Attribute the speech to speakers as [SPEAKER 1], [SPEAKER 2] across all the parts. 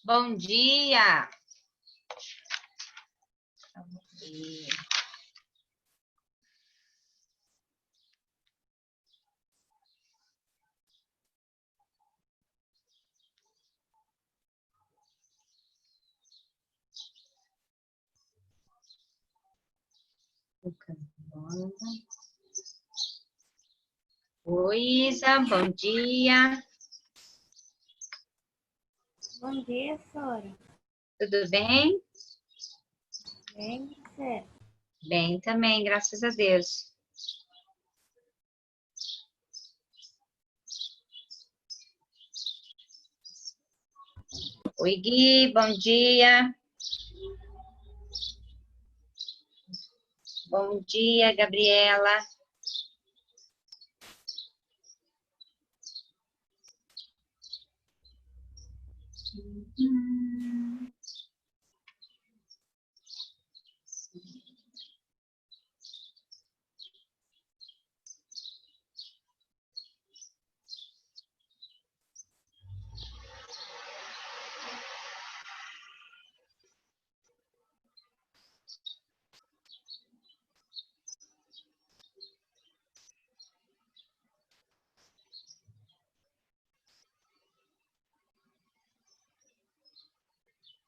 [SPEAKER 1] Bom dia. Oi, Isa, bom dia.
[SPEAKER 2] Bom dia, Sora.
[SPEAKER 1] Tudo bem?
[SPEAKER 2] Bem, você?
[SPEAKER 1] Bem também, graças a Deus. Oi, Gui, bom dia. Bom dia, Gabriela.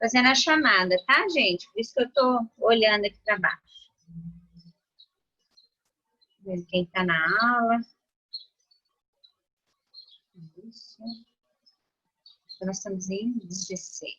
[SPEAKER 1] Fazendo a chamada, tá, gente? Por isso que eu tô olhando aqui para baixo. Vendo quem tá na aula. Isso. Nós estamos em 16.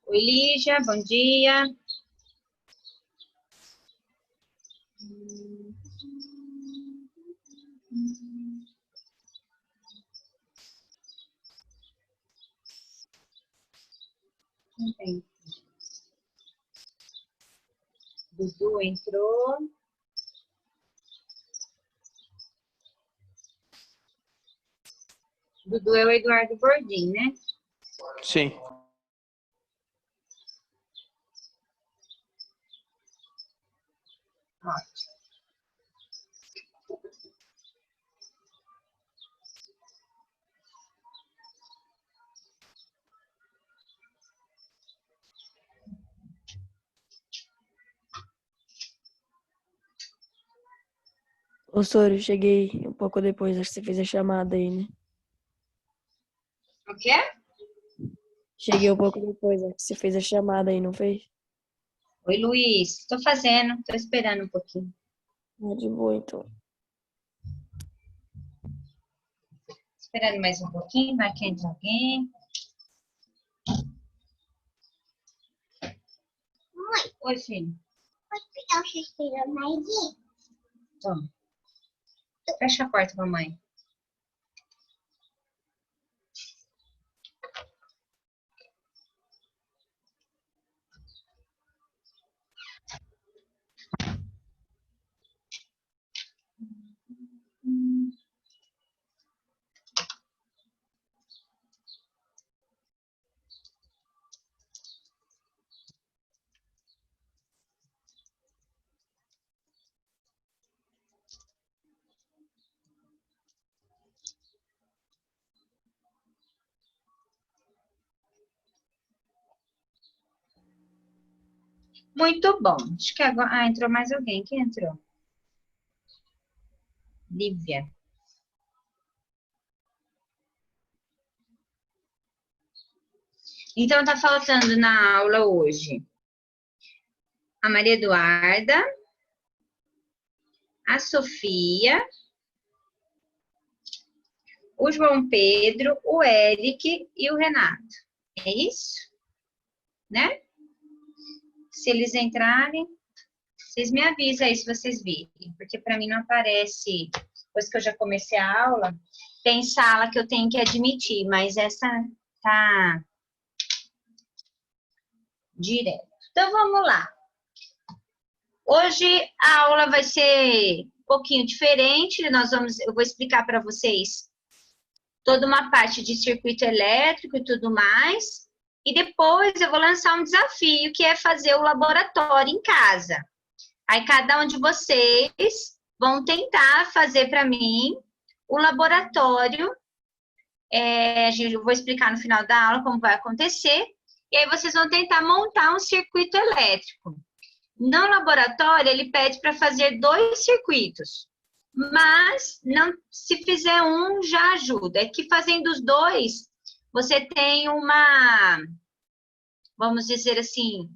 [SPEAKER 1] Oi, Lígia, bom dia. Dudu entrou. Dudu é o Eduardo Bordim, né?
[SPEAKER 3] Sim.
[SPEAKER 1] Ótimo.
[SPEAKER 4] Ô, Soro, eu cheguei um pouco depois, acho que você fez a chamada aí, né?
[SPEAKER 1] O quê?
[SPEAKER 4] Cheguei um pouco depois, acho que você fez a chamada aí, não fez?
[SPEAKER 1] Oi, Luiz. Estou fazendo, estou esperando um pouquinho.
[SPEAKER 4] Ah, de boa, então.
[SPEAKER 1] Esperando mais um pouquinho, vai que entra alguém.
[SPEAKER 2] Mãe,
[SPEAKER 1] Oi, filho.
[SPEAKER 2] pode pegar o chusteiro mais?
[SPEAKER 1] Toma. Fecha a porta, mamãe. Muito bom. Acho que agora... Ah, entrou mais alguém. Quem entrou? Lívia. Então, tá faltando na aula hoje a Maria Eduarda, a Sofia, o João Pedro, o Eric e o Renato. É isso? Né? Se eles entrarem, vocês me avisam aí se vocês virem, porque para mim não aparece, depois que eu já comecei a aula, tem sala que eu tenho que admitir, mas essa tá direto. Então, vamos lá. Hoje a aula vai ser um pouquinho diferente. Eu vou explicar para vocês toda uma parte de circuito elétrico e tudo mais. E depois eu vou lançar um desafio, que é fazer o laboratório em casa. Aí cada um de vocês vão tentar fazer para mim o laboratório. Eu vou explicar no final da aula como vai acontecer. E aí vocês vão tentar montar um circuito elétrico. No laboratório, ele pede para fazer 2 circuitos. Mas, não, se fizer um, já ajuda. É que fazendo os 2, você tem uma, vamos dizer assim,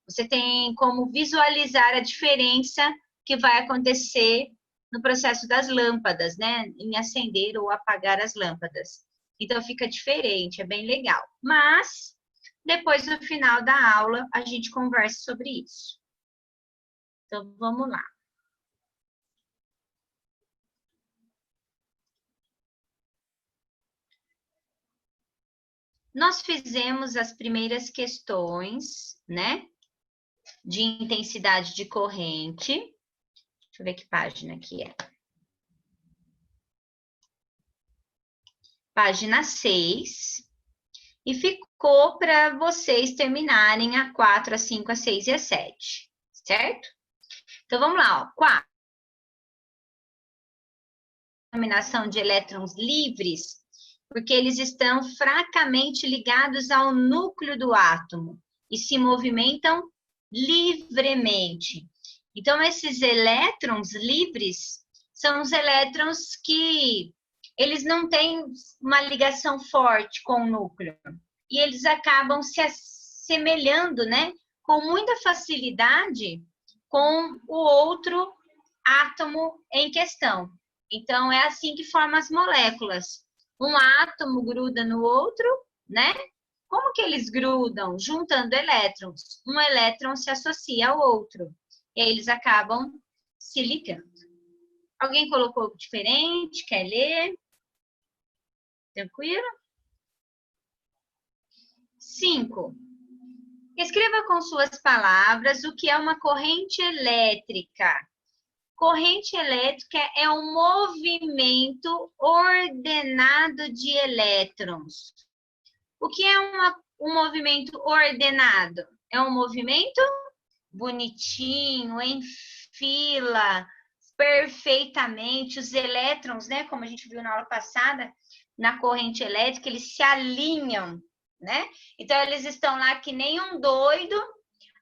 [SPEAKER 1] você tem como visualizar a diferença que vai acontecer no processo das lâmpadas, né? Em acender ou apagar as lâmpadas. Então, fica diferente, é bem legal. Mas, depois, no final da aula, a gente conversa sobre isso. Então, vamos lá. Nós fizemos as primeiras questões, né? De intensidade de corrente. Deixa eu ver que página que é. Página 6. E ficou para vocês terminarem a 4, a 5, a 6 e a 7. Certo? Então, vamos lá, ó. 4. Combinação de elétrons livres, porque eles estão fracamente ligados ao núcleo do átomo e se movimentam livremente. Então, esses elétrons livres são os elétrons que eles não têm uma ligação forte com o núcleo e eles acabam se assemelhando, né, com muita facilidade com o outro átomo em questão. Então, é assim que formam as moléculas. Um átomo gruda no outro, né? Como que eles grudam? Juntando elétrons. Um elétron se associa ao outro. E aí eles acabam se ligando. Alguém colocou diferente? Quer ler? Tranquilo? 5. Escreva com suas palavras o que é uma corrente elétrica. Corrente elétrica é um movimento ordenado de elétrons. O que é um movimento ordenado? É um movimento bonitinho, em fila, perfeitamente. Os elétrons, né, como a gente viu na aula passada, na corrente elétrica, eles se alinham, né? Então, eles estão lá que nem um doido.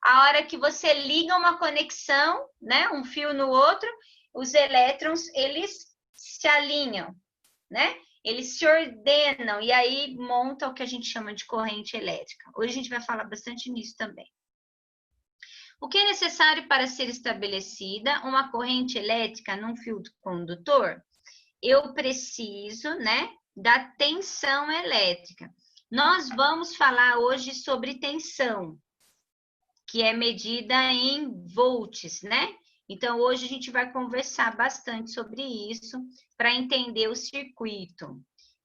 [SPEAKER 1] A hora que você liga uma conexão, né, um fio no outro, os elétrons, eles se alinham, né? Eles se ordenam e aí monta o que a gente chama de corrente elétrica. Hoje a gente vai falar bastante nisso também. O que é necessário para ser estabelecida uma corrente elétrica num fio condutor? Eu preciso, né, da tensão elétrica. Nós vamos falar hoje sobre tensão, que é medida em volts, né? Então, hoje a gente vai conversar bastante sobre isso para entender o circuito.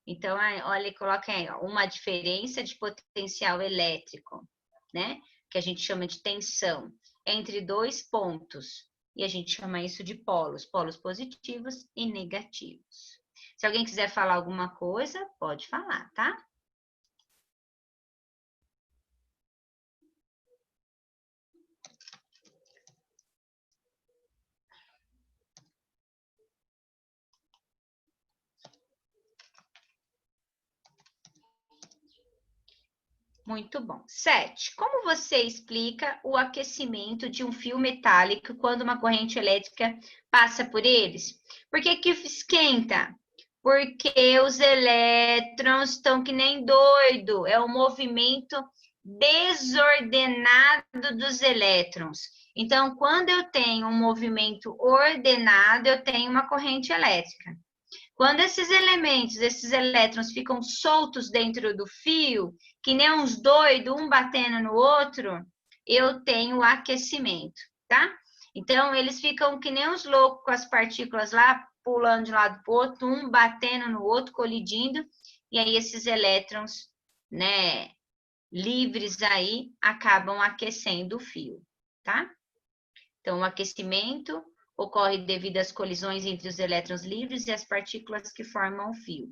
[SPEAKER 1] Então, olha, coloca aí uma diferença de potencial elétrico, né? Que a gente chama de tensão, entre 2 pontos. E a gente chama isso de polos positivos e negativos. Se alguém quiser falar alguma coisa, pode falar, tá? Muito bom. 7. Como você explica o aquecimento de um fio metálico quando uma corrente elétrica passa por eles? Por que que esquenta? Porque os elétrons estão que nem doido. É um movimento desordenado dos elétrons. Então, quando eu tenho um movimento ordenado, eu tenho uma corrente elétrica. Quando esses elementos, esses elétrons ficam soltos dentro do fio, que nem uns doidos, um batendo no outro, eu tenho aquecimento, tá? Então, eles ficam que nem uns loucos com as partículas lá, pulando de um lado para o outro, um batendo no outro, colidindo, e aí esses elétrons, né, livres aí acabam aquecendo o fio, tá? Então, o aquecimento ocorre devido às colisões entre os elétrons livres e as partículas que formam o fio.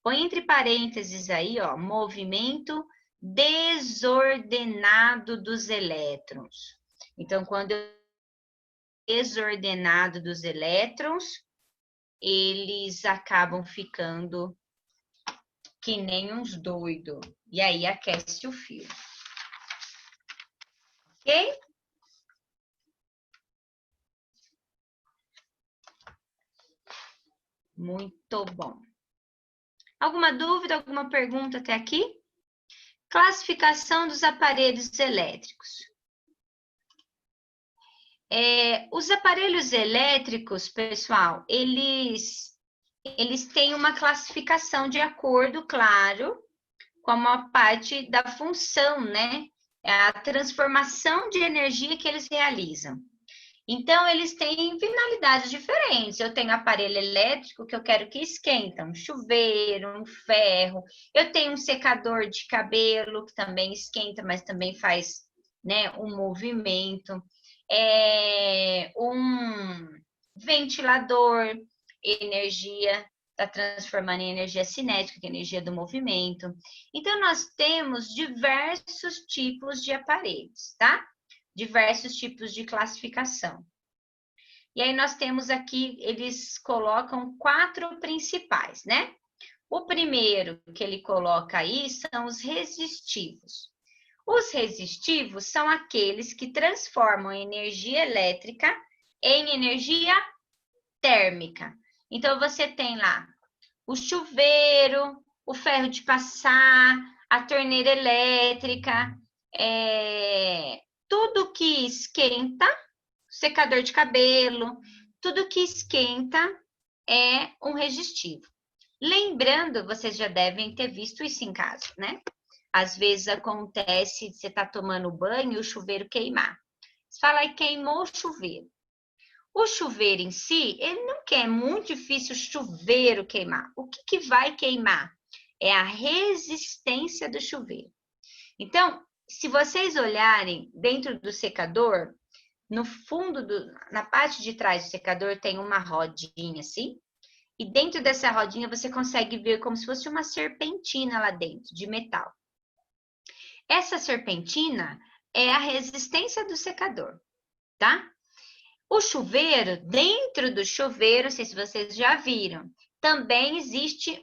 [SPEAKER 1] Põe entre parênteses aí, ó, movimento desordenado dos elétrons. Então, quando desordenado dos elétrons, eles acabam ficando que nem uns doidos. E aí aquece o fio. Ok? Muito bom. Alguma dúvida, alguma pergunta até aqui? Classificação dos aparelhos elétricos. Os aparelhos elétricos, pessoal, eles têm uma classificação de acordo, claro, com a parte da função, né? A transformação de energia que eles realizam. Então, eles têm finalidades diferentes. Eu tenho aparelho elétrico que eu quero que esquenta, um chuveiro, um ferro. Eu tenho um secador de cabelo que também esquenta, mas também faz, né, um movimento. Um ventilador, energia, está transformando em energia cinética, que é energia do movimento. Então, nós temos diversos tipos de aparelhos, tá? Diversos tipos de classificação. E aí nós temos aqui, eles colocam 4 principais, né? O primeiro que ele coloca aí são os resistivos. Os resistivos são aqueles que transformam energia elétrica em energia térmica. Então, você tem lá o chuveiro, o ferro de passar, a torneira elétrica, tudo que esquenta, secador de cabelo, tudo que esquenta é um resistivo. Lembrando, vocês já devem ter visto isso em casa, né? Às vezes acontece, você tá tomando banho e o chuveiro queimar. Você fala aí, queimou o chuveiro. O chuveiro em si, ele não quer, é muito difícil o chuveiro queimar. O que vai queimar? É a resistência do chuveiro. Então, se vocês olharem dentro do secador, no fundo, na parte de trás do secador tem uma rodinha assim, e dentro dessa rodinha você consegue ver como se fosse uma serpentina lá dentro, de metal. Essa serpentina é a resistência do secador, tá? O chuveiro, dentro do chuveiro, não sei se vocês já viram, também existe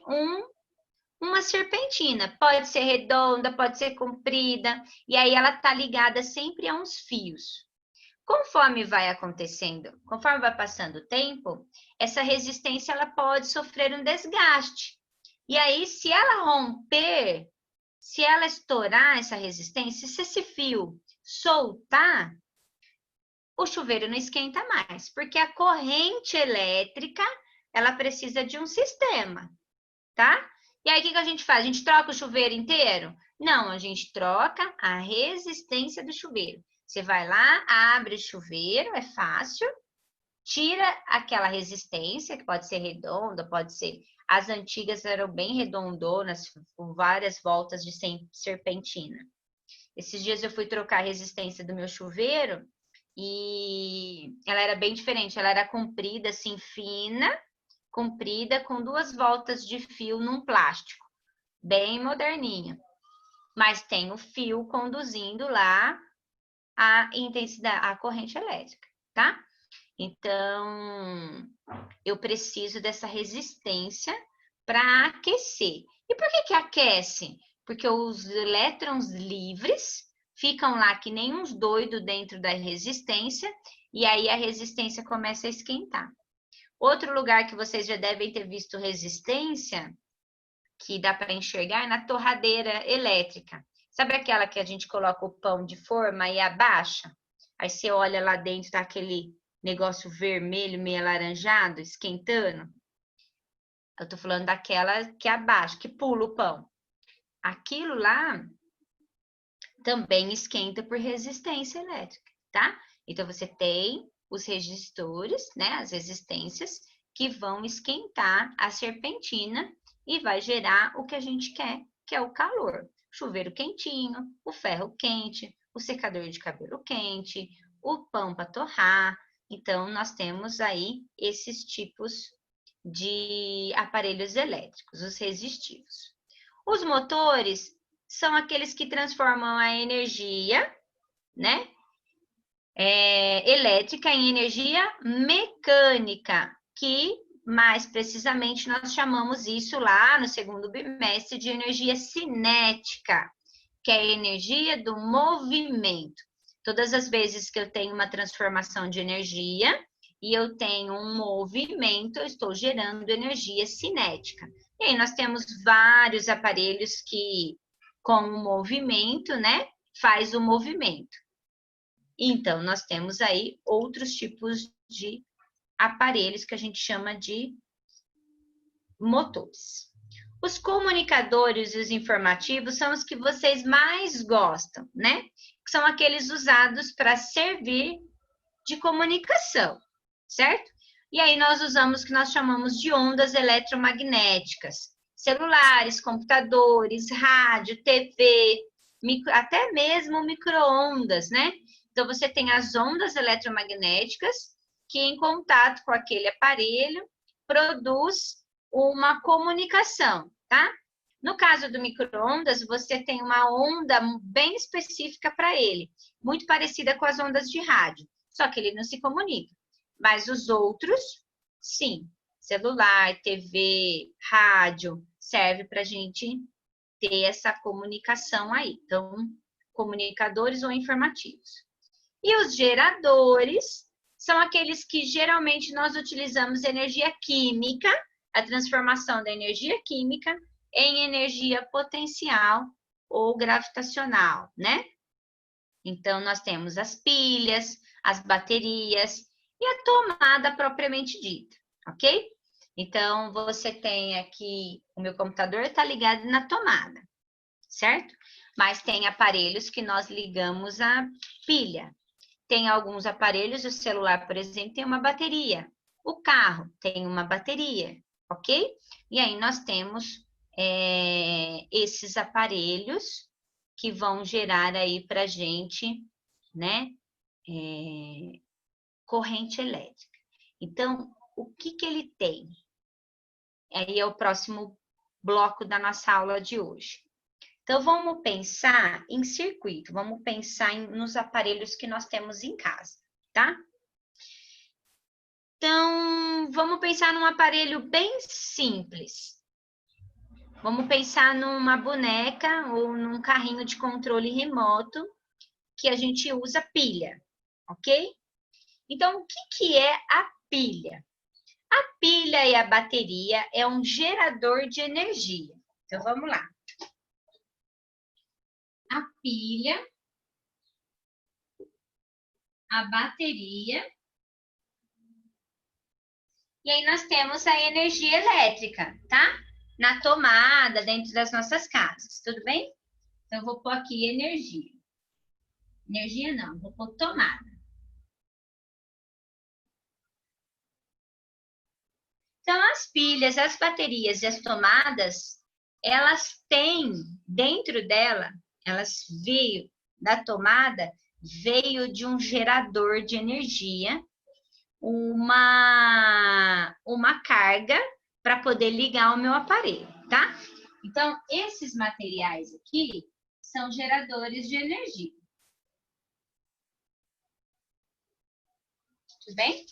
[SPEAKER 1] uma serpentina. Pode ser redonda, pode ser comprida, e aí ela tá ligada sempre a uns fios. Conforme vai acontecendo, conforme vai passando o tempo, essa resistência ela pode sofrer um desgaste. E aí, se ela romper, se ela estourar essa resistência, se esse fio soltar, o chuveiro não esquenta mais, porque a corrente elétrica, ela precisa de um sistema, tá? E aí, o que a gente faz? A gente troca o chuveiro inteiro? Não, a gente troca a resistência do chuveiro. Você vai lá, abre o chuveiro, é fácil, tira aquela resistência, que pode ser redonda, pode ser... As antigas eram bem redondonas, com várias voltas de serpentina. Esses dias eu fui trocar a resistência do meu chuveiro e ela era bem diferente. Ela era comprida, assim, fina, comprida, com 2 voltas de fio num plástico, bem moderninha. Mas tem o fio conduzindo lá a intensidade, a corrente elétrica, tá? Então, eu preciso dessa resistência para aquecer. E por que aquece? Porque os elétrons livres ficam lá que nem uns doidos dentro da resistência e aí a resistência começa a esquentar. Outro lugar que vocês já devem ter visto resistência, que dá para enxergar, é na torradeira elétrica. Sabe aquela que a gente coloca o pão de forma e abaixa? Aí você olha lá dentro, tá aquele negócio vermelho, meio alaranjado, esquentando. Eu tô falando daquela que abaixa, que pula o pão. Aquilo lá também esquenta por resistência elétrica, tá? Então, você tem os resistores, né, as resistências, que vão esquentar a serpentina e vai gerar o que a gente quer, que é o calor. chuveiro quentinho, o ferro quente, o secador de cabelo quente, o pão para torrar. Então, nós temos aí esses tipos de aparelhos elétricos, os resistivos. Os motores são aqueles que transformam a energia, né, elétrica em energia mecânica, que mais precisamente nós chamamos isso lá no segundo bimestre de energia cinética, que é a energia do movimento. Todas as vezes que eu tenho uma transformação de energia e eu tenho um movimento, eu estou gerando energia cinética. E aí nós temos vários aparelhos que, com o movimento, né, faz o movimento. Então, nós temos aí outros tipos de aparelhos que a gente chama de motores. Os comunicadores e os informativos são os que vocês mais gostam, né? São aqueles usados para servir de comunicação, certo? E aí nós usamos o que nós chamamos de ondas eletromagnéticas. Celulares, computadores, rádio, TV, até mesmo micro-ondas, né? Então, você tem as ondas eletromagnéticas que, em contato com aquele aparelho, produz uma comunicação, tá? No caso do micro-ondas, você tem uma onda bem específica para ele, muito parecida com as ondas de rádio, só que ele não se comunica. Mas os outros, sim. Celular, TV, rádio, serve para a gente ter essa comunicação aí. Então, comunicadores ou informativos. E os geradores são aqueles que geralmente nós utilizamos energia química, a transformação da energia química em energia potencial ou gravitacional, né? Então, nós temos as pilhas, as baterias e a tomada propriamente dita, ok? Então, você tem aqui, o meu computador está ligado na tomada, certo? Mas tem aparelhos que nós ligamos à pilha. Tem alguns aparelhos, o celular, por exemplo, tem uma bateria. O carro tem uma bateria, ok? E aí nós temos esses aparelhos que vão gerar aí para a gente, né, corrente elétrica. Então, o que que ele tem? Aí é o próximo bloco da nossa aula de hoje. Então, vamos pensar em circuito, vamos pensar nos aparelhos que nós temos em casa, tá? Então, vamos pensar num aparelho bem simples. Vamos pensar numa boneca ou num carrinho de controle remoto que a gente usa pilha, ok? Então, o que é a pilha? A pilha e a bateria é um gerador de energia. Então, vamos lá. A pilha, a bateria, e aí nós temos a energia elétrica, tá? Na tomada, dentro das nossas casas, tudo bem? Então, eu vou pôr aqui energia. Energia não, vou pôr tomada. Então, as pilhas, as baterias e as tomadas, elas têm dentro dela, elas veio da tomada, veio de um gerador de energia, uma carga para poder ligar o meu aparelho, tá? Então, esses materiais aqui são geradores de energia. Tudo bem?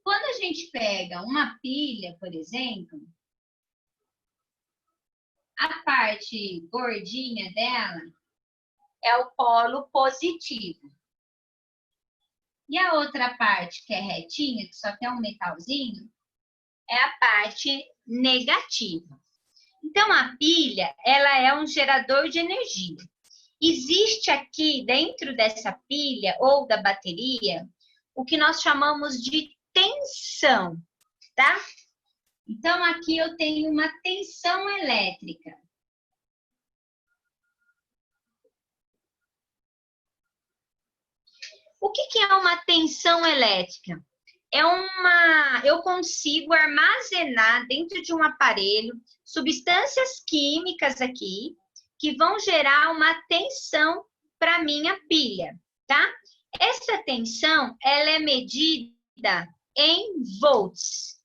[SPEAKER 1] Quando a gente pega uma pilha, por exemplo, a parte gordinha dela é o polo positivo. E a outra parte, que é retinha, que só tem um metalzinho, é a parte negativa. Então, a pilha, ela é um gerador de energia. Existe aqui, dentro dessa pilha ou da bateria, o que nós chamamos de tensão, tá? Então, aqui eu tenho uma tensão elétrica. O que é uma tensão elétrica? eu consigo armazenar dentro de um aparelho substâncias químicas aqui que vão gerar uma tensão para minha pilha, tá? Essa tensão, ela é medida em volts.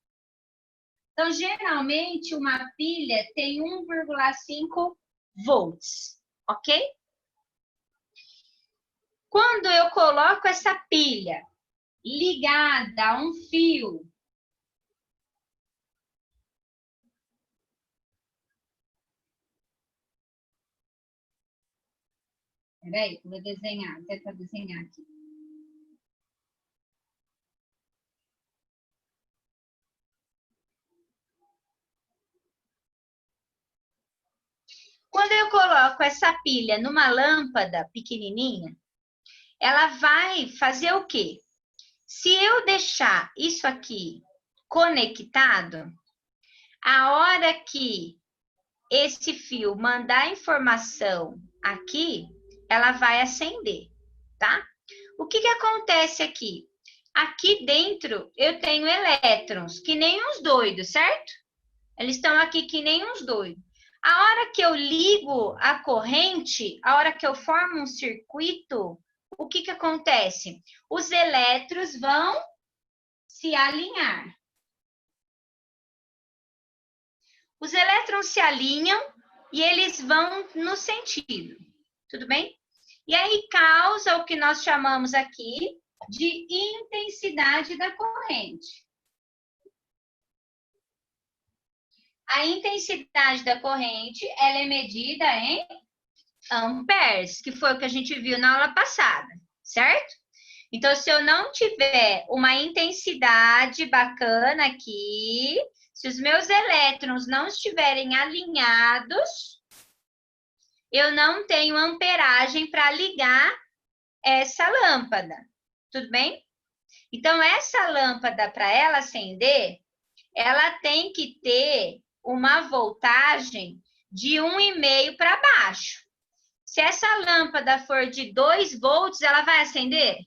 [SPEAKER 1] Então, geralmente, uma pilha tem 1,5 volts, ok? Quando eu coloco essa pilha ligada a um fio, peraí, vou desenhar, tentar desenhar aqui. Quando eu coloco essa pilha numa lâmpada pequenininha, ela vai fazer o quê? Se eu deixar isso aqui conectado, a hora que esse fio mandar informação aqui, ela vai acender, tá? O que que acontece aqui? Aqui dentro eu tenho elétrons, que nem uns doidos, certo? Eles estão aqui que nem uns doidos. A hora que eu ligo a corrente, a hora que eu formo um circuito, o que que acontece? Os elétrons vão se alinhar. Os elétrons se alinham e eles vão no sentido, tudo bem? E aí causa o que nós chamamos aqui de intensidade da corrente. A intensidade da corrente, ela é medida em amperes, que foi o que a gente viu na aula passada, certo? Então, se eu não tiver uma intensidade bacana aqui, se os meus elétrons não estiverem alinhados, eu não tenho amperagem para ligar essa lâmpada, tudo bem? Então, essa lâmpada, para ela acender, ela tem que ter uma voltagem de 1,5 para baixo. Se essa lâmpada for de 2 volts, ela vai acender?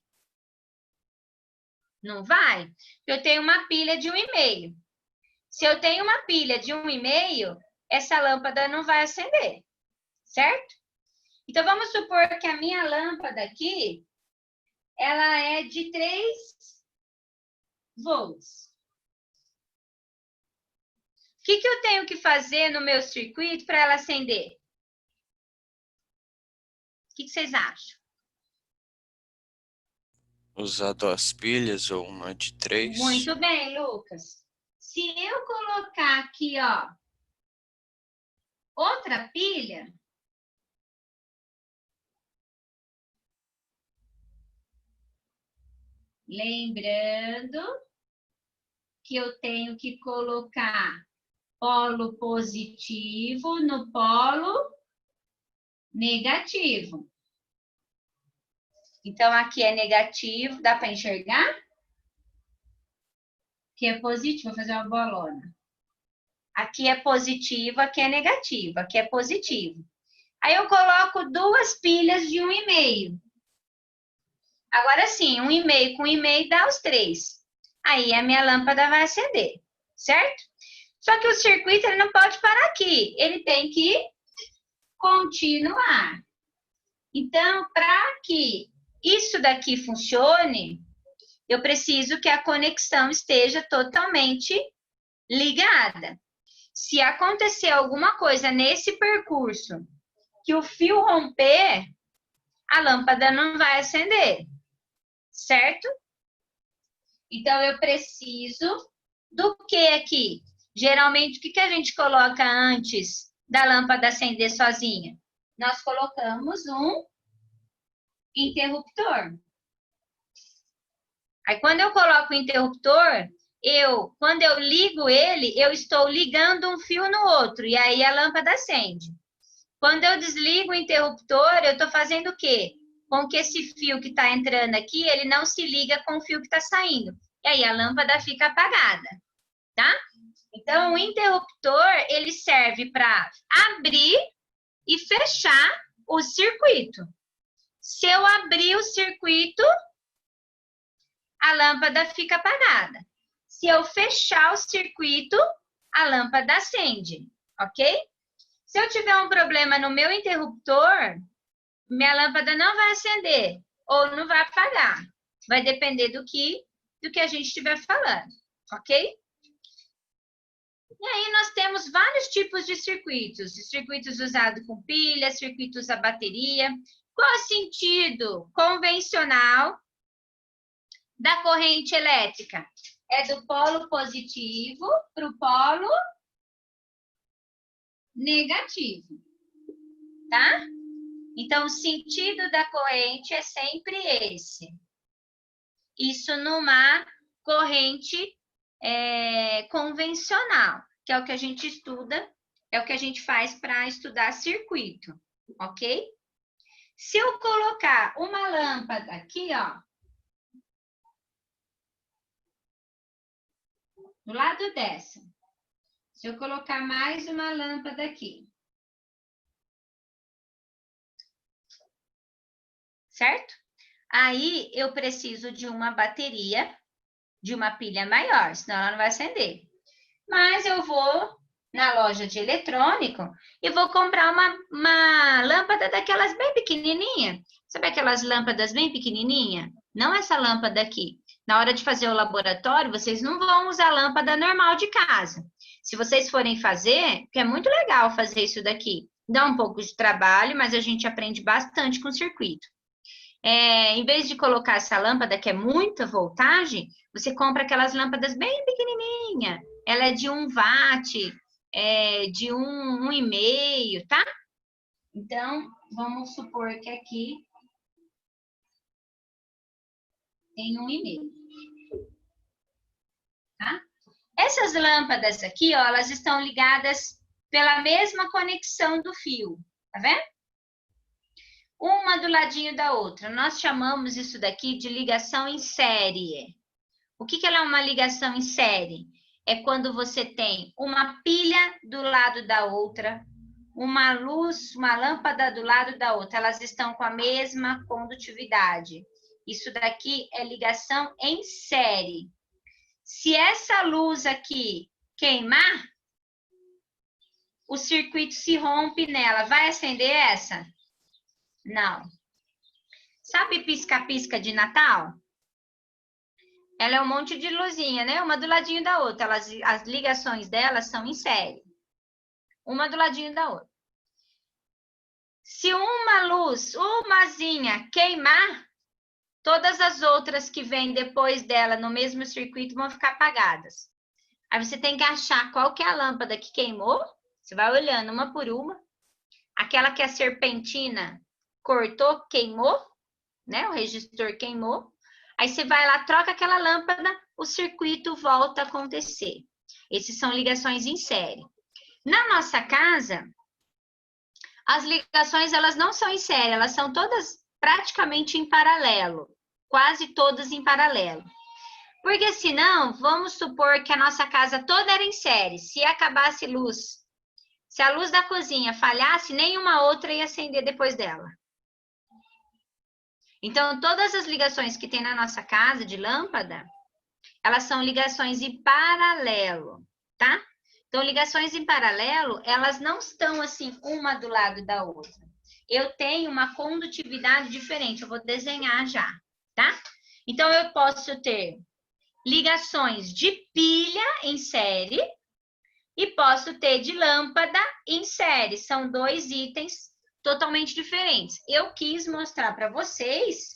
[SPEAKER 1] Não vai? Eu tenho uma pilha de 1,5. Se eu tenho uma pilha de 1,5, essa lâmpada não vai acender, certo? Então, vamos supor que a minha lâmpada aqui, ela é de 3 volts. O que que eu tenho que fazer no meu circuito para ela acender? O que que vocês acham?
[SPEAKER 3] Usar 2 pilhas ou uma de 3.
[SPEAKER 1] Muito bem, Lucas. Se eu colocar aqui, ó, outra pilha, lembrando que eu tenho que colocar polo positivo no polo negativo. Então, aqui é negativo, dá para enxergar? Aqui é positivo, vou fazer uma bolona. Aqui é positivo, aqui é negativo, aqui é positivo. Aí eu coloco 2 pilhas de 1,5. Agora sim, 1,5 com 1,5 dá os 3. Aí a minha lâmpada vai acender, certo? Só que o circuito ele não pode parar aqui, ele tem que continuar. Então, para que isso daqui funcione, eu preciso que a conexão esteja totalmente ligada. Se acontecer alguma coisa nesse percurso que o fio romper, a lâmpada não vai acender, certo? Então, eu preciso do que aqui? Geralmente, o que a gente coloca antes da lâmpada acender sozinha? Nós colocamos um interruptor. Aí, quando eu coloco o interruptor, quando eu ligo ele, eu estou ligando um fio no outro, e aí a lâmpada acende. Quando eu desligo o interruptor, eu estou fazendo o quê? Com que esse fio que está entrando aqui, ele não se liga com o fio que está saindo. E aí a lâmpada fica apagada, tá? Então, o interruptor, ele serve para abrir e fechar o circuito. Se eu abrir o circuito, a lâmpada fica apagada. Se eu fechar o circuito, a lâmpada acende, ok? Se eu tiver um problema no meu interruptor, minha lâmpada não vai acender ou não vai apagar. Vai depender do que a gente estiver falando, ok? E aí nós temos vários tipos de circuitos. Circuitos usados com pilha, circuitos a bateria. Qual é o sentido convencional da corrente elétrica? É do polo positivo para o polo negativo, tá? Então, o sentido da corrente é sempre esse. Isso numa corrente convencional, que é o que a gente estuda, é o que a gente faz para estudar circuito, ok? Se eu colocar uma lâmpada aqui, ó, do lado dessa, se eu colocar mais uma lâmpada aqui, certo? Aí eu preciso de uma bateria, de uma pilha maior, senão ela não vai acender. Mas eu vou na loja de eletrônico e vou comprar uma lâmpada daquelas bem pequenininha. Sabe aquelas lâmpadas bem pequenininha? Não essa lâmpada aqui. Na hora de fazer o laboratório, vocês não vão usar a lâmpada normal de casa. Se vocês forem fazer, que é muito legal fazer isso daqui. Dá um pouco de trabalho, mas a gente aprende bastante com o circuito. Em vez de colocar essa lâmpada, que é muita voltagem, você compra aquelas lâmpadas bem pequenininha. Ela é de 1 watt, de 1,5, tá? Então, vamos supor que aqui tem 1,5. Tá? Essas lâmpadas aqui, ó, elas estão ligadas pela mesma conexão do fio, tá vendo? Uma do ladinho da outra. Nós chamamos isso daqui de ligação em série. O que ela é uma ligação em série? É quando você tem uma pilha do lado da outra, uma luz, uma lâmpada do lado da outra. Elas estão com a mesma condutividade. Isso daqui é ligação em série. Se essa luz aqui queimar, o circuito se rompe nela. Vai acender essa? Não. Sabe pisca-pisca de Natal? Ela é um monte de luzinha, né? Uma do ladinho da outra. As ligações delas são em série. Uma do ladinho da outra. Se uma luz, umazinha, queimar, todas as outras que vêm depois dela no mesmo circuito vão ficar apagadas. Aí você tem que achar qual que é a lâmpada que queimou. Você vai olhando uma por uma. Aquela que a serpentina cortou, queimou, né? O resistor queimou. Aí você vai lá, troca aquela lâmpada, o circuito volta a acontecer. Essas são ligações em série. Na nossa casa, as ligações elas não são em série, elas são todas praticamente em paralelo, quase todas em paralelo. Porque senão, vamos supor que a nossa casa toda era em série. Se acabasse luz, se a luz da cozinha falhasse, nenhuma outra ia acender depois dela. Então, todas as ligações que tem na nossa casa de lâmpada, elas são ligações em paralelo, tá? Então, ligações em paralelo, elas não estão assim, uma do lado da outra. Eu tenho uma condutividade diferente, eu vou desenhar já, tá? Então, eu posso ter ligações de pilha em série e posso ter de lâmpada em série. São dois itens totalmente diferentes. Eu quis mostrar para vocês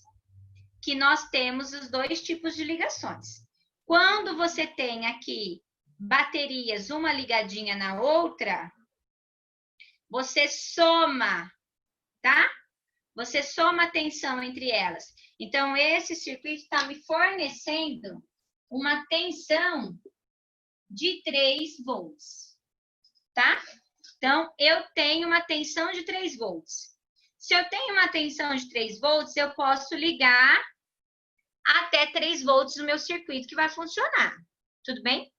[SPEAKER 1] que nós temos os dois tipos de ligações. Quando você tem aqui baterias, uma ligadinha na outra, você soma, tá? Você soma a tensão entre elas. Então, esse circuito está me fornecendo uma tensão de 3 volts, tá? Então, eu tenho uma tensão de 3 volts. Se eu tenho uma tensão de 3 volts, eu posso ligar até 3 volts no meu circuito que vai funcionar. Tudo bem?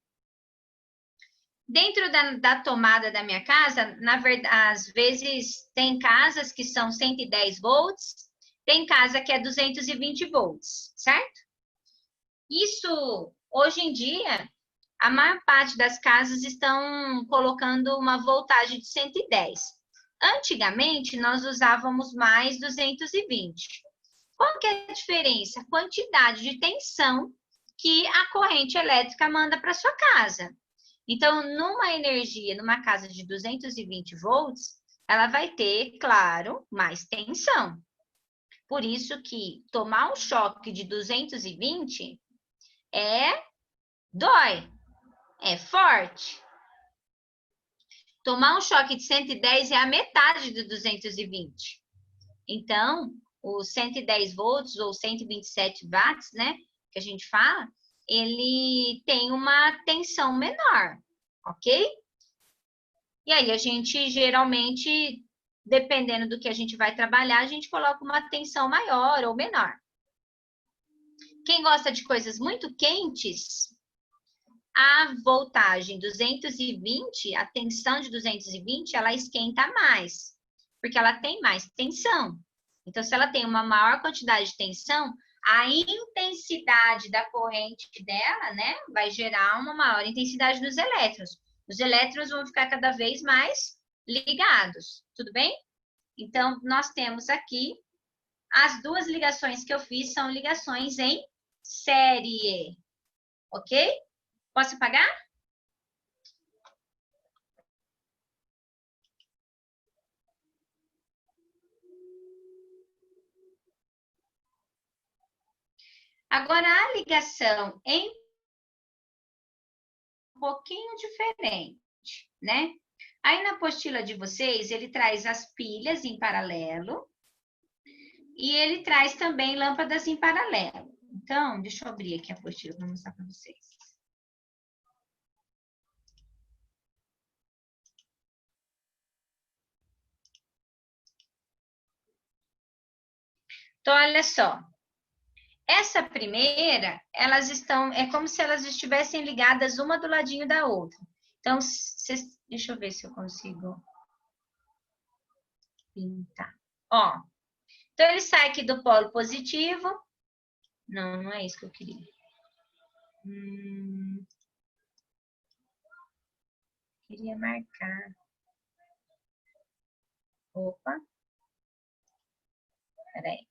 [SPEAKER 1] Dentro da tomada da minha casa, na verdade, às vezes tem casas que são 110 volts, tem casa que é 220 volts, certo? Isso, hoje em dia, a maior parte das casas estão colocando uma voltagem de 110. Antigamente, nós usávamos mais 220. Qual que é a diferença? A quantidade de tensão que a corrente elétrica manda para sua casa. Então, numa energia, numa casa de 220 volts, ela vai ter, claro, mais tensão. Por isso que tomar um choque de 220 dói, é forte. Tomar um choque de 110 é a metade de 220. Então, os 110 volts ou 127 watts, né, que a gente fala, ele tem uma tensão menor, ok? E aí a gente geralmente, dependendo do que a gente vai trabalhar, a gente coloca uma tensão maior ou menor. Quem gosta de coisas muito quentes, a voltagem 220, a tensão de 220, ela esquenta mais, porque ela tem mais tensão. Então, se ela tem uma maior quantidade de tensão, a intensidade da corrente dela, né, vai gerar uma maior intensidade dos elétrons. Os elétrons vão ficar cada vez mais ligados, tudo bem? Então, nós temos aqui, as duas ligações que eu fiz são ligações em série, ok? Posso apagar? Agora, a ligação em um pouquinho diferente, né? Aí, na apostila de vocês, ele traz as pilhas em paralelo e ele traz também lâmpadas em paralelo. Então, deixa eu abrir aqui a apostila para mostrar para vocês. Então, olha só. Essa primeira, elas estão, é como se elas estivessem ligadas uma do ladinho da outra. Então, deixa eu ver se eu consigo pintar. Ó, então ele sai aqui do polo positivo. Não, não é isso que eu queria. Queria marcar. Opa. Peraí.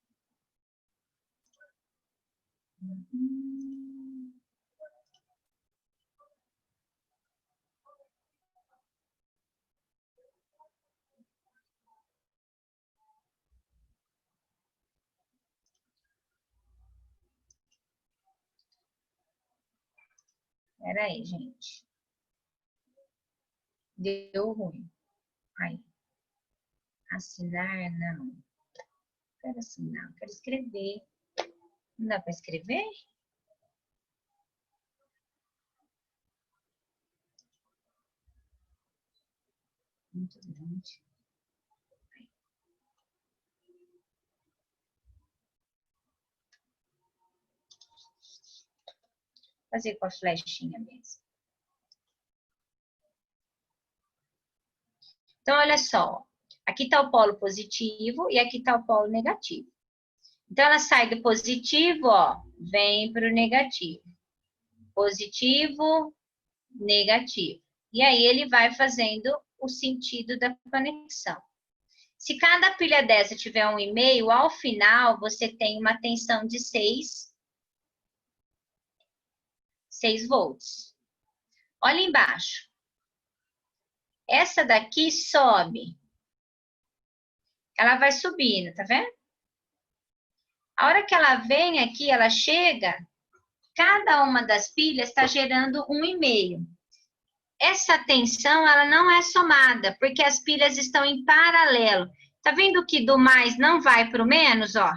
[SPEAKER 1] Peraí, gente. Deu ruim. Aí. Assinar, não. Não quero assinar, quero escrever. Não dá para escrever? Muito grande. Fazer com a flechinha mesmo. Então, olha só. Aqui está o polo positivo e aqui está o polo negativo. Então, ela sai do positivo, ó, vem para o negativo. Positivo, negativo. E aí, ele vai fazendo o sentido da conexão. Se cada pilha dessa tiver 1,5, ao final, você tem uma tensão de 6 volts. Olha embaixo. Essa daqui sobe. Ela vai subindo, tá vendo? A hora que ela vem aqui, ela chega, cada uma das pilhas está gerando 1,5. Essa tensão, ela não é somada, porque as pilhas estão em paralelo. Tá vendo que do mais não vai para o menos, ó?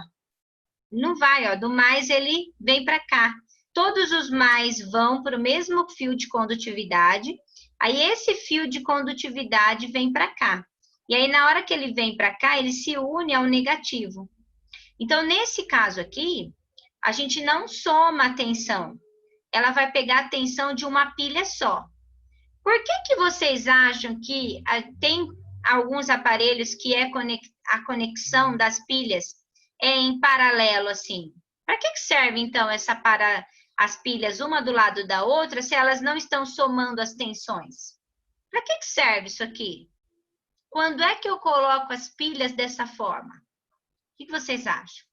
[SPEAKER 1] Não vai, ó. Do mais ele vem para cá. Todos os mais vão para o mesmo fio de condutividade. Aí esse fio de condutividade vem para cá. E aí na hora que ele vem para cá, ele se une ao negativo. Então, nesse caso aqui, a gente não soma a tensão. Ela vai pegar a tensão de uma pilha só. Por que vocês acham que tem alguns aparelhos que a conexão das pilhas é em paralelo assim? Para que serve, então, as pilhas uma do lado da outra se elas não estão somando as tensões? Para que serve isso aqui? Quando é que eu coloco as pilhas dessa forma? O que vocês acham?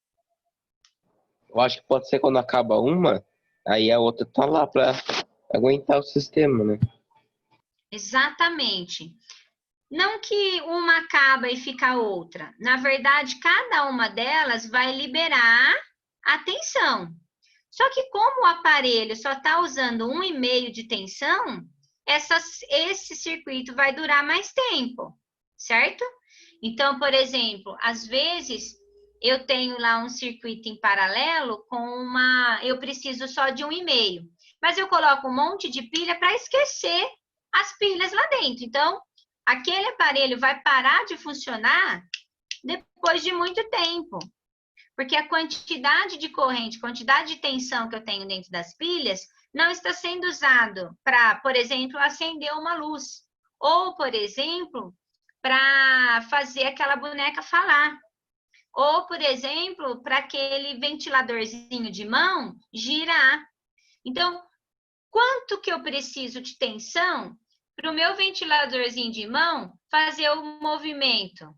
[SPEAKER 5] Eu acho que pode ser quando acaba uma, aí a outra tá lá para aguentar o sistema, né?
[SPEAKER 1] Exatamente. Não que uma acaba e fica outra. Na verdade, cada uma delas vai liberar a tensão. Só que como o aparelho só está usando 1,5 de tensão, esse circuito vai durar mais tempo, certo? Então, por exemplo, às vezes eu tenho lá um circuito em paralelo eu preciso só de 1,5, mas eu coloco um monte de pilha para esquecer as pilhas lá dentro. Então, aquele aparelho vai parar de funcionar depois de muito tempo. Porque a quantidade de corrente, quantidade de tensão que eu tenho dentro das pilhas não está sendo usado para, por exemplo, acender uma luz. Ou, por exemplo, para fazer aquela boneca falar. Ou, por exemplo, para aquele ventiladorzinho de mão girar. Então, quanto que eu preciso de tensão para o meu ventiladorzinho de mão fazer o movimento?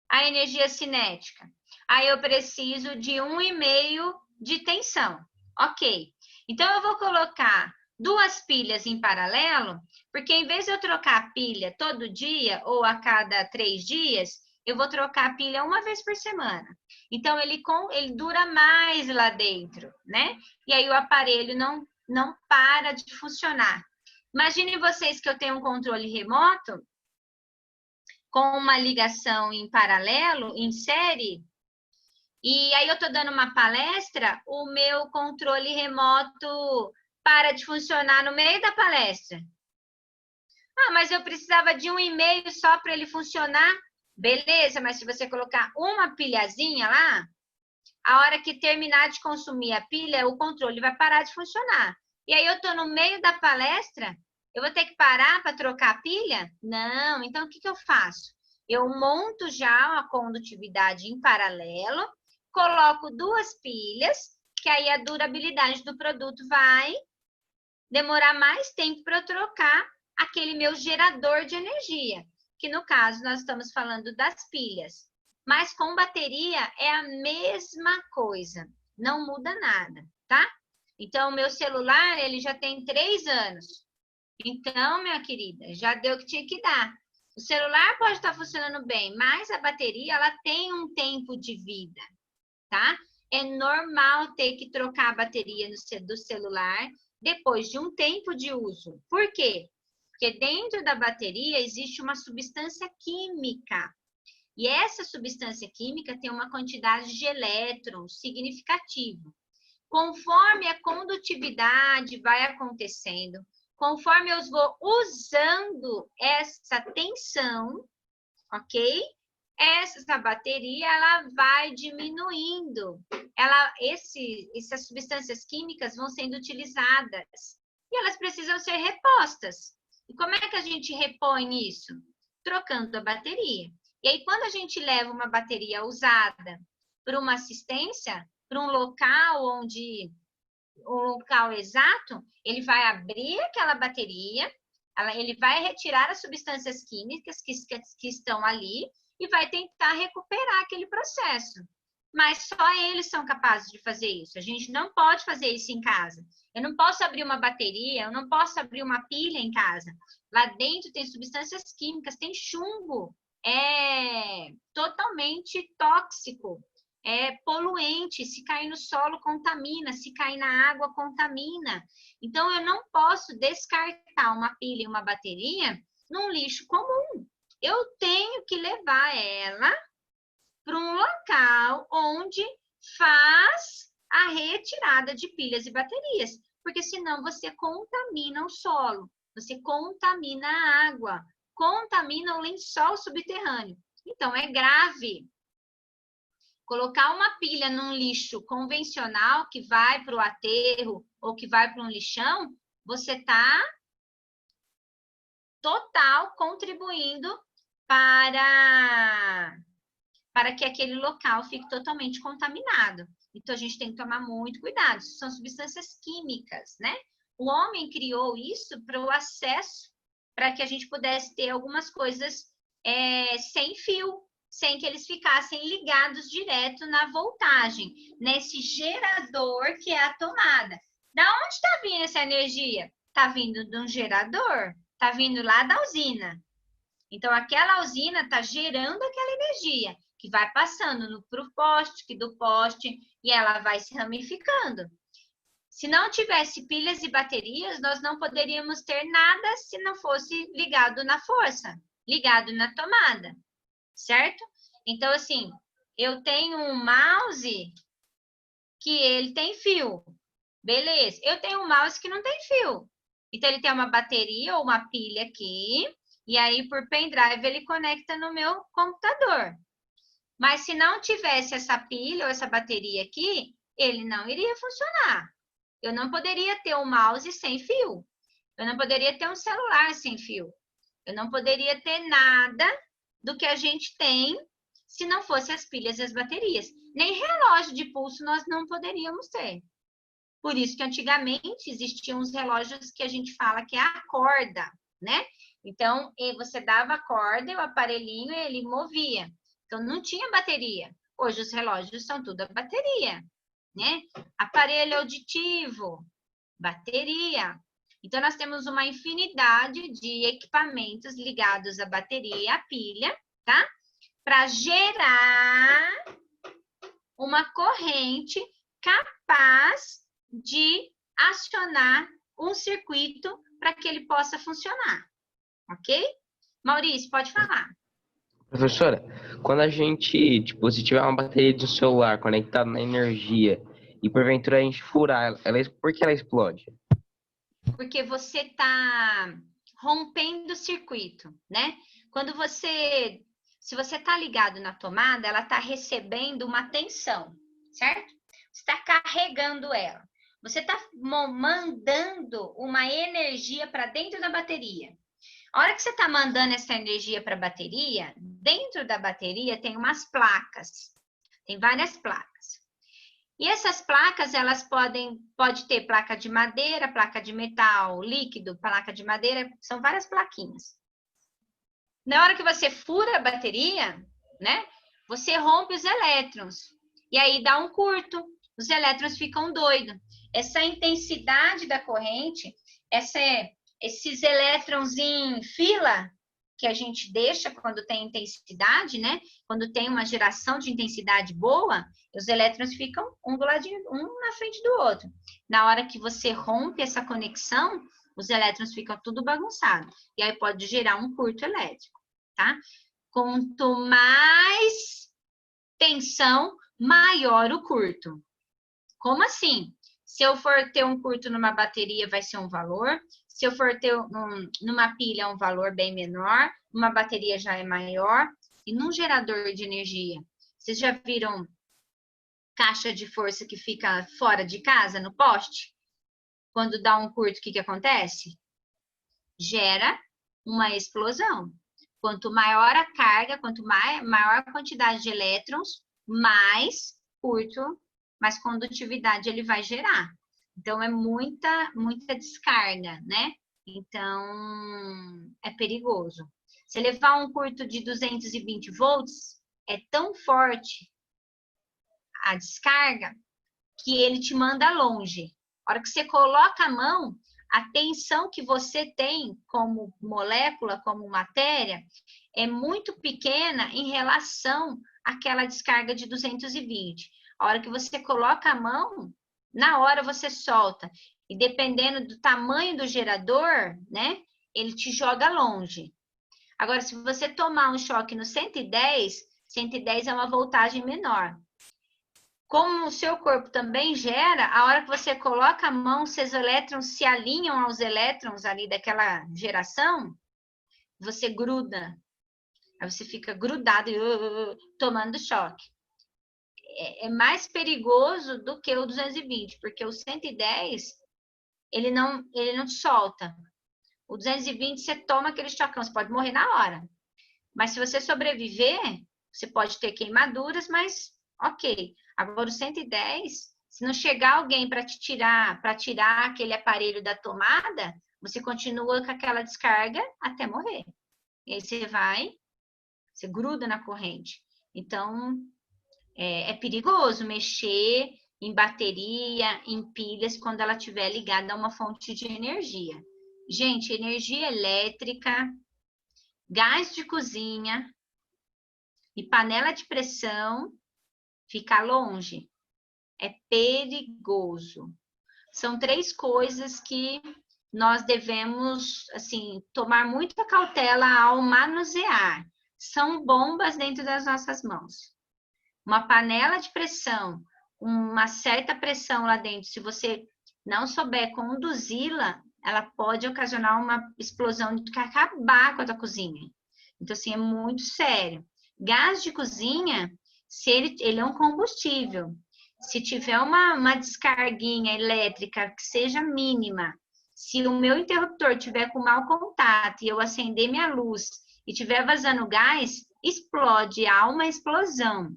[SPEAKER 1] A energia cinética. Aí eu preciso de 1,5 de tensão. Ok. Então, eu vou colocar 2 pilhas em paralelo, porque em vez de eu trocar a pilha todo dia ou a cada 3 dias, eu vou trocar a pilha uma vez por semana. Então, ele dura mais lá dentro, né? E aí o aparelho não para de funcionar. Imaginem vocês que eu tenho um controle remoto com uma ligação em paralelo, em série, e aí eu estou dando uma palestra, o meu controle remoto para de funcionar no meio da palestra. Ah, mas eu precisava de 1,5 só para ele funcionar. Beleza, mas se você colocar uma pilhazinha lá, a hora que terminar de consumir a pilha, o controle vai parar de funcionar. E aí eu estou no meio da palestra, eu vou ter que parar para trocar a pilha? Não, então o que eu faço? Eu monto já a condutividade em paralelo, coloco 2 pilhas, que aí a durabilidade do produto vai demorar mais tempo para eu trocar aquele meu gerador de energia, que no caso nós estamos falando das pilhas. Mas com bateria é a mesma coisa, não muda nada, tá? Então, o meu celular, ele já tem 3 anos. Então, minha querida, já deu o que tinha que dar. O celular pode estar funcionando bem, mas a bateria, ela tem um tempo de vida, tá? É normal ter que trocar a bateria do celular depois de um tempo de uso. Por quê? Porque dentro da bateria existe uma substância química. E essa substância química tem uma quantidade de elétrons significativo. Conforme a condutividade vai acontecendo, conforme eu vou usando essa tensão, ok? Essa bateria, ela vai diminuindo. Essas substâncias químicas vão sendo utilizadas e elas precisam ser repostas. E como é que a gente repõe isso? Trocando a bateria. E aí, quando a gente leva uma bateria usada para uma assistência, para um local exato, ele vai abrir aquela bateria, ele vai retirar as substâncias químicas que estão ali e vai tentar recuperar aquele processo. Mas só eles são capazes de fazer isso. A gente não pode fazer isso em casa. Eu não posso abrir uma bateria, eu não posso abrir uma pilha em casa. Lá dentro tem substâncias químicas, tem chumbo. É totalmente tóxico, é poluente, se cair no solo contamina, se cair na água contamina. Então eu não posso descartar uma pilha e uma bateria num lixo comum. Eu tenho que levar ela para um local onde faz a retirada de pilhas e baterias, porque senão você contamina o solo, você contamina a água, contamina o lençol subterrâneo. Então, é grave. Colocar uma pilha num lixo convencional que vai para o aterro ou que vai para um lixão, você está total contribuindo para para que aquele local fique totalmente contaminado. Então, a gente tem que tomar muito cuidado. São substâncias químicas, né? O homem criou isso para o acesso, para que a gente pudesse ter algumas coisas sem fio, sem que eles ficassem ligados direto na voltagem, nesse gerador que é a tomada. Da onde está vindo essa energia? Está vindo de um gerador, está vindo lá da usina. Então, aquela usina está gerando aquela energia, que vai passando para o poste, que do poste, e ela vai se ramificando. Se não tivesse pilhas e baterias, nós não poderíamos ter nada se não fosse ligado na força, ligado na tomada, certo? Então, assim, eu tenho um mouse que ele tem fio, beleza. Eu tenho um mouse que não tem fio. Então, ele tem uma bateria ou uma pilha aqui, e aí por pendrive ele conecta no meu computador. Mas se não tivesse essa pilha ou essa bateria aqui, ele não iria funcionar. Eu não poderia ter um mouse sem fio. Eu não poderia ter um celular sem fio. Eu não poderia ter nada do que a gente tem se não fosse as pilhas e as baterias. Nem relógio de pulso nós não poderíamos ter. Por isso que antigamente existiam os relógios que a gente fala que é a corda, né? Então, você dava a corda e o aparelhinho ele movia. Então, não tinha bateria. Hoje os relógios são tudo a bateria, né? Aparelho auditivo, bateria. Então, nós temos uma infinidade de equipamentos ligados à bateria e à pilha, tá? Para gerar uma corrente capaz de acionar um circuito para que ele possa funcionar, ok? Maurício, pode falar.
[SPEAKER 5] Professora, quando a gente, tipo, se tiver uma bateria de um celular conectada na energia e porventura a gente furar ela, por que ela explode?
[SPEAKER 1] Porque você está rompendo o circuito, né? Se você está ligado na tomada, ela está recebendo uma tensão, certo? Você está carregando ela. Você está mandando uma energia para dentro da bateria. A hora que você está mandando essa energia para a bateria, dentro da bateria tem umas placas. Tem várias placas. E essas placas, elas pode ter placa de madeira, placa de metal líquido, placa de madeira, são várias plaquinhas. Na hora que você fura a bateria, né, você rompe os elétrons. E aí dá um curto, os elétrons ficam doidos. Essa intensidade da corrente, esses elétrons em fila que a gente deixa quando tem intensidade, né? Quando tem uma geração de intensidade boa, os elétrons ficam um do ladinho, um na frente do outro. Na hora que você rompe essa conexão, os elétrons ficam tudo bagunçado. E aí pode gerar um curto elétrico, tá? Quanto mais tensão, maior o curto. Como assim? Se eu for ter um curto numa bateria, vai ser um valor. Se eu for ter numa pilha, um valor bem menor. Uma bateria já é maior. E num gerador de energia, vocês já viram caixa de força que fica fora de casa, no poste? Quando dá um curto, o que acontece? Gera uma explosão. Quanto maior a carga, quanto maior a quantidade de elétrons, mais curto, mais condutividade ele vai gerar. Então, é muita descarga, né? Então, é perigoso. Se levar um curto de 220 volts, é tão forte a descarga que ele te manda longe. A hora que você coloca a mão, a tensão que você tem como molécula, como matéria, é muito pequena em relação àquela descarga de 220. A hora que você coloca a mão, na hora você solta. E dependendo do tamanho do gerador, né, ele te joga longe. Agora, se você tomar um choque no 110, 110 é uma voltagem menor. Como o seu corpo também gera, a hora que você coloca a mão, seus elétrons se alinham aos elétrons ali daquela geração, você gruda. Aí você fica grudado e tomando choque. É mais perigoso do que o 220, porque o 110, ele não te solta. O 220, você toma aquele chocão, você pode morrer na hora. Mas se você sobreviver, Você pode ter queimaduras, mas ok. Agora o 110, se não chegar alguém para tirar aquele aparelho da tomada, você continua com aquela descarga até morrer. E aí você gruda na corrente. Então, é perigoso mexer em bateria, em pilhas, quando ela estiver ligada a uma fonte de energia. Gente, energia elétrica, gás de cozinha e panela de pressão, ficar longe. É perigoso. São 3 coisas que nós devemos, assim, tomar muita cautela ao manusear. São bombas dentro das nossas mãos. Uma panela de pressão, uma certa pressão lá dentro, se você não souber conduzi-la, ela pode ocasionar uma explosão que acabar com a tua cozinha. Então, assim, é muito sério. Gás de cozinha, se ele é um combustível. Se tiver uma descarguinha elétrica que seja mínima, se o meu interruptor tiver com mau contato e eu acender minha luz e tiver vazando gás, explode, há uma explosão.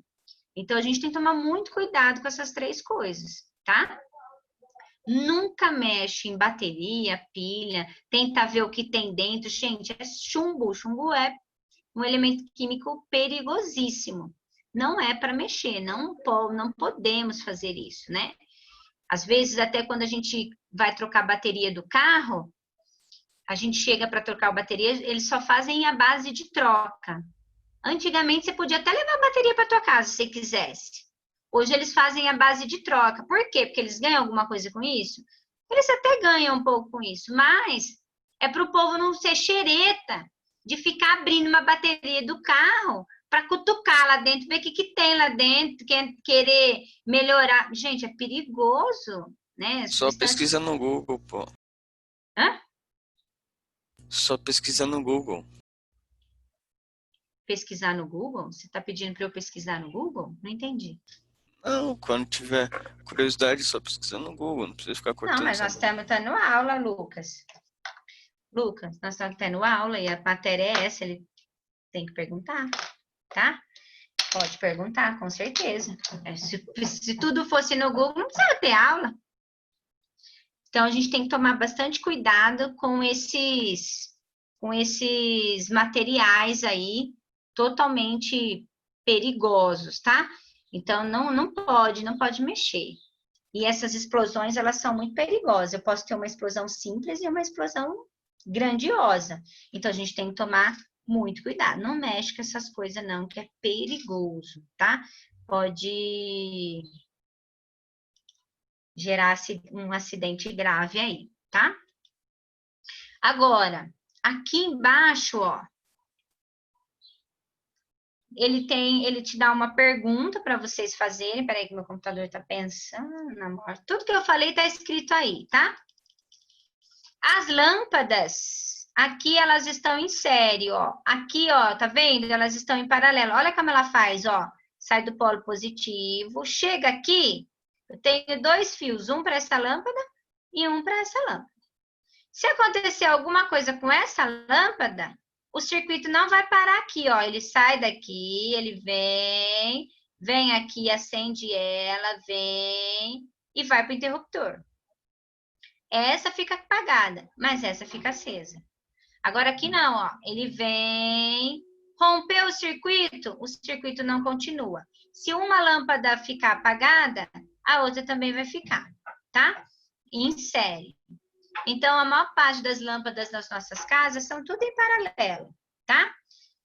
[SPEAKER 1] Então, a gente tem que tomar muito cuidado com essas 3 coisas, tá? Nunca mexe em bateria, pilha, tenta ver o que tem dentro. Gente, é chumbo. Chumbo é um elemento químico perigosíssimo. Não é para mexer, não podemos fazer isso, né? Às vezes, até quando a gente vai trocar a bateria do carro, a gente chega para trocar a bateria, eles só fazem a base de troca. Antigamente, você podia até levar a bateria para tua casa, se você quisesse. Hoje, eles fazem a base de troca. Por quê? Porque eles ganham alguma coisa com isso? Eles até ganham um pouco com isso, mas é para o povo não ser xereta de ficar abrindo uma bateria do carro para cutucar lá dentro, ver o que tem lá dentro, querer melhorar. Gente, é perigoso, né?
[SPEAKER 3] Só pesquisa no Google, pô.
[SPEAKER 1] Hã?
[SPEAKER 3] Só pesquisa no Google.
[SPEAKER 1] Pesquisar no Google? Você está pedindo para eu pesquisar no Google? Não entendi.
[SPEAKER 3] Não, quando tiver curiosidade, só pesquisa no Google. Não precisa ficar cortando.
[SPEAKER 1] Não, mas nós estamos tendo aula, Lucas. Lucas, nós estamos tendo aula e a matéria é essa, ele tem que perguntar, tá? Pode perguntar, com certeza. Se tudo fosse no Google, não precisava ter aula. Então, a gente tem que tomar bastante cuidado com esses materiais aí, totalmente perigosos, tá? Então, não pode mexer. E essas explosões, elas são muito perigosas. Eu posso ter uma explosão simples e uma explosão grandiosa. Então, a gente tem que tomar muito cuidado. Não mexe com essas coisas, não, que é perigoso, tá? Pode gerar um acidente grave aí, tá? Agora, aqui embaixo, ó, ele te dá uma pergunta para vocês fazerem. Peraí que meu computador tá pensando, amor. Tudo que eu falei tá escrito aí, tá? As lâmpadas, aqui elas estão em série, ó. Aqui, ó, tá vendo? Elas estão em paralelo. Olha como ela faz, ó. Sai do polo positivo, chega aqui, eu tenho 2 fios, um para essa lâmpada e um para essa lâmpada. Se acontecer alguma coisa com essa lâmpada, o circuito não vai parar aqui, ó. Ele sai daqui, ele vem aqui, acende ela, vem e vai para o interruptor. Essa fica apagada, mas essa fica acesa. Agora aqui não, ó. Ele vem, rompeu o circuito não continua. Se uma lâmpada ficar apagada, a outra também vai ficar, tá? Em série. Então, a maior parte das lâmpadas das nossas casas são tudo em paralelo, tá?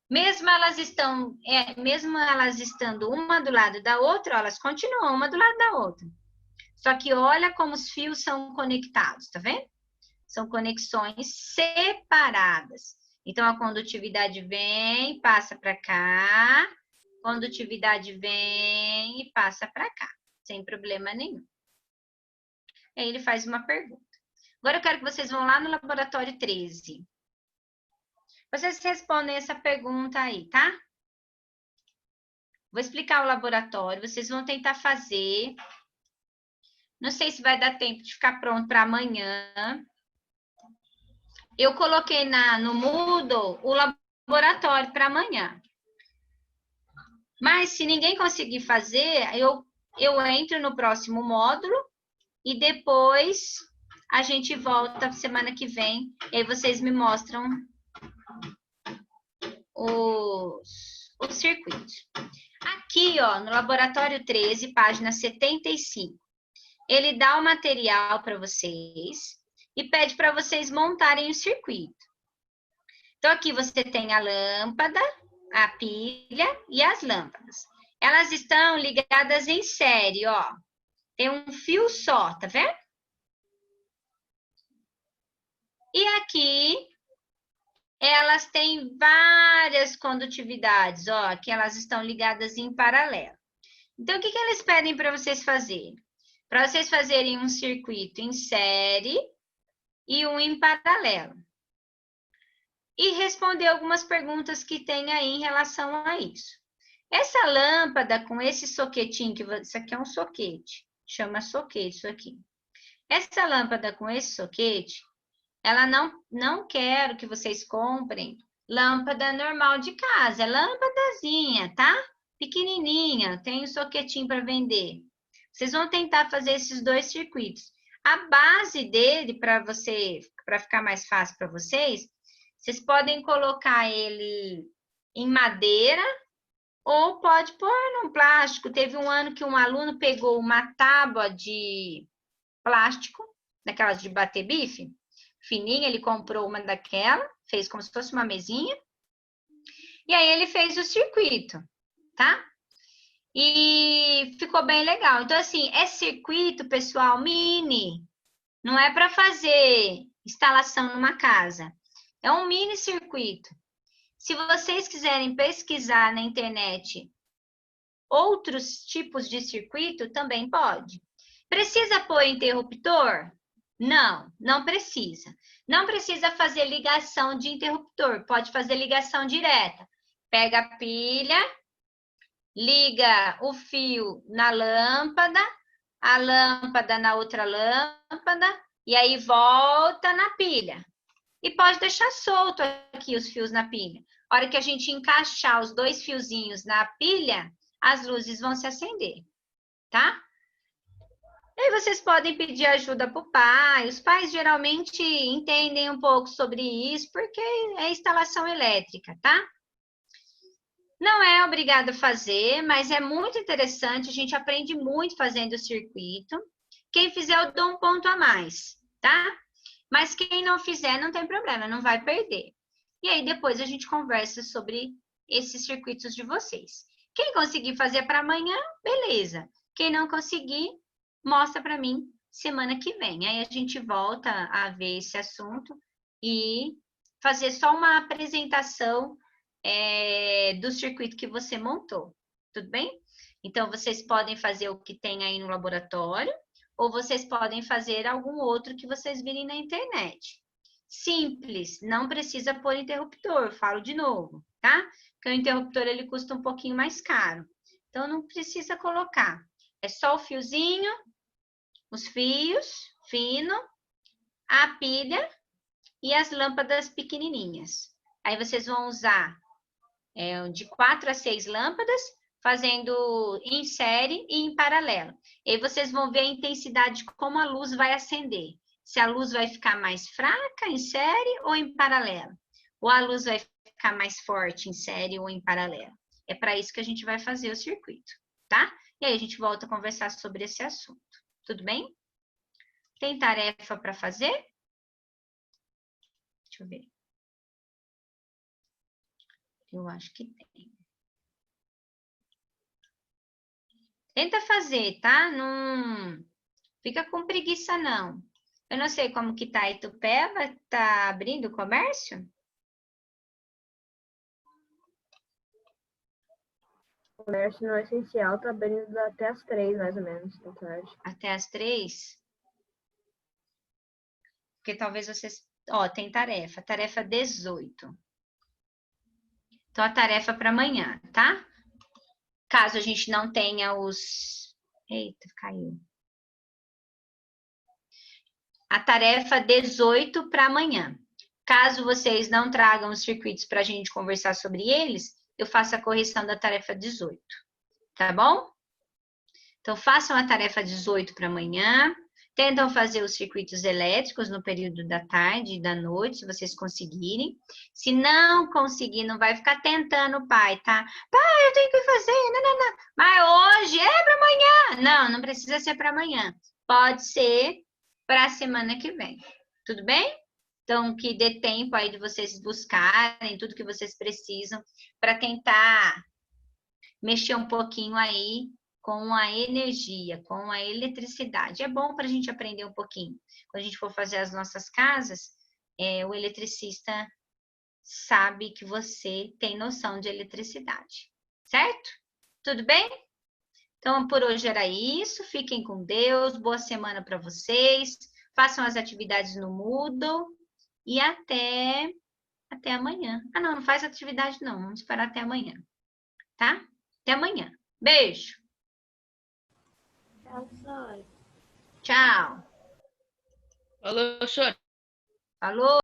[SPEAKER 1] Mesmo elas estando uma do lado da outra, elas continuam uma do lado da outra. Só que olha como os fios são conectados, tá vendo? São conexões separadas. Então, a condutividade vem, passa para cá, condutividade vem e passa para cá, sem problema nenhum. Aí ele faz uma pergunta. Agora eu quero que vocês vão lá no laboratório 13. Vocês respondem essa pergunta aí, tá? Vou explicar o laboratório, vocês vão tentar fazer. Não sei se vai dar tempo de ficar pronto para amanhã. Eu coloquei no Moodle o laboratório para amanhã. Mas se ninguém conseguir fazer, eu entro no próximo módulo e depois a gente volta semana que vem. E aí vocês me mostram os circuitos. Aqui, ó, no laboratório 13, página 75, ele dá o material para vocês e pede para vocês montarem o circuito. Então, aqui você tem a lâmpada, a pilha e as lâmpadas. Elas estão ligadas em série, ó. Tem um fio só, tá vendo? E aqui, elas têm várias condutividades, ó, que elas estão ligadas em paralelo. Então, o que eles pedem para vocês fazerem? Para vocês fazerem um circuito em série e um em paralelo. E responder algumas perguntas que tem aí em relação a isso. Essa lâmpada com esse soquetinho, isso aqui é um soquete, chama soquete isso aqui. Essa lâmpada com esse soquete, ela não quero que vocês comprem lâmpada normal de casa, é lâmpadazinha, tá? Pequenininha, tem um soquetinho para vender. Vocês vão tentar fazer esses dois circuitos. A base dele, para ficar mais fácil para vocês podem colocar ele em madeira ou pode pôr num plástico. Teve um ano que um aluno pegou uma tábua de plástico, daquelas de bater bife, fininha, ele comprou uma daquela, fez como se fosse uma mesinha, e aí ele fez o circuito, tá? E ficou bem legal. Então, assim, é circuito, pessoal, mini. Não é para fazer instalação numa casa. É um mini circuito. Se vocês quiserem pesquisar na internet outros tipos de circuito, também pode. Precisa pôr interruptor? Não, não precisa. Não precisa fazer ligação de interruptor, pode fazer ligação direta. Pega a pilha, liga o fio na lâmpada, a lâmpada na outra lâmpada, e aí volta na pilha. E pode deixar solto aqui os fios na pilha. A hora que a gente encaixar os dois fiozinhos na pilha, as luzes vão se acender, tá? E aí vocês podem pedir ajuda para o pai. Os pais geralmente entendem um pouco sobre isso, porque é instalação elétrica, tá? Não é obrigado a fazer, mas é muito interessante. A gente aprende muito fazendo o circuito. Quem fizer, eu dou um ponto a mais, tá? Mas quem não fizer, não tem problema, não vai perder. E aí, depois a gente conversa sobre esses circuitos de vocês. Quem conseguir fazer para amanhã, beleza. Quem não conseguir, mostra para mim semana que vem. Aí a gente volta a ver esse assunto e fazer só uma apresentação do circuito que você montou. Tudo bem? Então, vocês podem fazer o que tem aí no laboratório, ou vocês podem fazer algum outro que vocês virem na internet. Simples, não precisa pôr interruptor, falo de novo, tá? Porque o interruptor, ele custa um pouquinho mais caro. Então, não precisa colocar. É só o fiozinho, os fios, fino, a pilha e as lâmpadas pequenininhas. Aí, vocês vão usar de 4 a 6 lâmpadas, fazendo em série e em paralelo. E aí vocês vão ver a intensidade, como a luz vai acender. Se a luz vai ficar mais fraca em série ou em paralelo. Ou a luz vai ficar mais forte em série ou em paralelo. É para isso que a gente vai fazer o circuito, tá? E aí a gente volta a conversar sobre esse assunto. Tudo bem? Tem tarefa para fazer? Deixa eu ver. Eu acho que tem. Tenta fazer, tá? Não fica com preguiça, não. Eu não sei como que tá Itupeva, tá abrindo o comércio?
[SPEAKER 6] O comércio não é essencial, tá abrindo até as 3, mais ou menos, da tarde.
[SPEAKER 1] Até as 3? Porque talvez vocês... Ó, tem tarefa. Tarefa 18. Então, a tarefa para amanhã, tá? Caso a gente não tenha os... Eita, caiu. A tarefa 18 para amanhã. Caso vocês não tragam os circuitos para a gente conversar sobre eles, eu faço a correção da tarefa 18. Tá bom? Então, façam a tarefa 18 para amanhã. Tentam fazer os circuitos elétricos no período da tarde e da noite, se vocês conseguirem. Se não conseguir, não vai ficar tentando o pai, tá? Pai, eu tenho que fazer, não. Mas hoje é para amanhã. Não, não precisa ser para amanhã. Pode ser para a semana que vem. Tudo bem? Então, que dê tempo aí de vocês buscarem tudo que vocês precisam para tentar mexer um pouquinho aí com a energia, com a eletricidade. É bom para a gente aprender um pouquinho. Quando a gente for fazer as nossas casas, o eletricista sabe que você tem noção de eletricidade, certo? Tudo bem? Então, por hoje era isso. Fiquem com Deus. Boa semana para vocês. Façam as atividades no Moodle e até amanhã. Ah, não faz atividade não. Vamos esperar até amanhã, tá? Até amanhã. Beijo.
[SPEAKER 2] Tchau, Sora.
[SPEAKER 1] Tchau.
[SPEAKER 7] Falou, Sora.
[SPEAKER 1] Falou.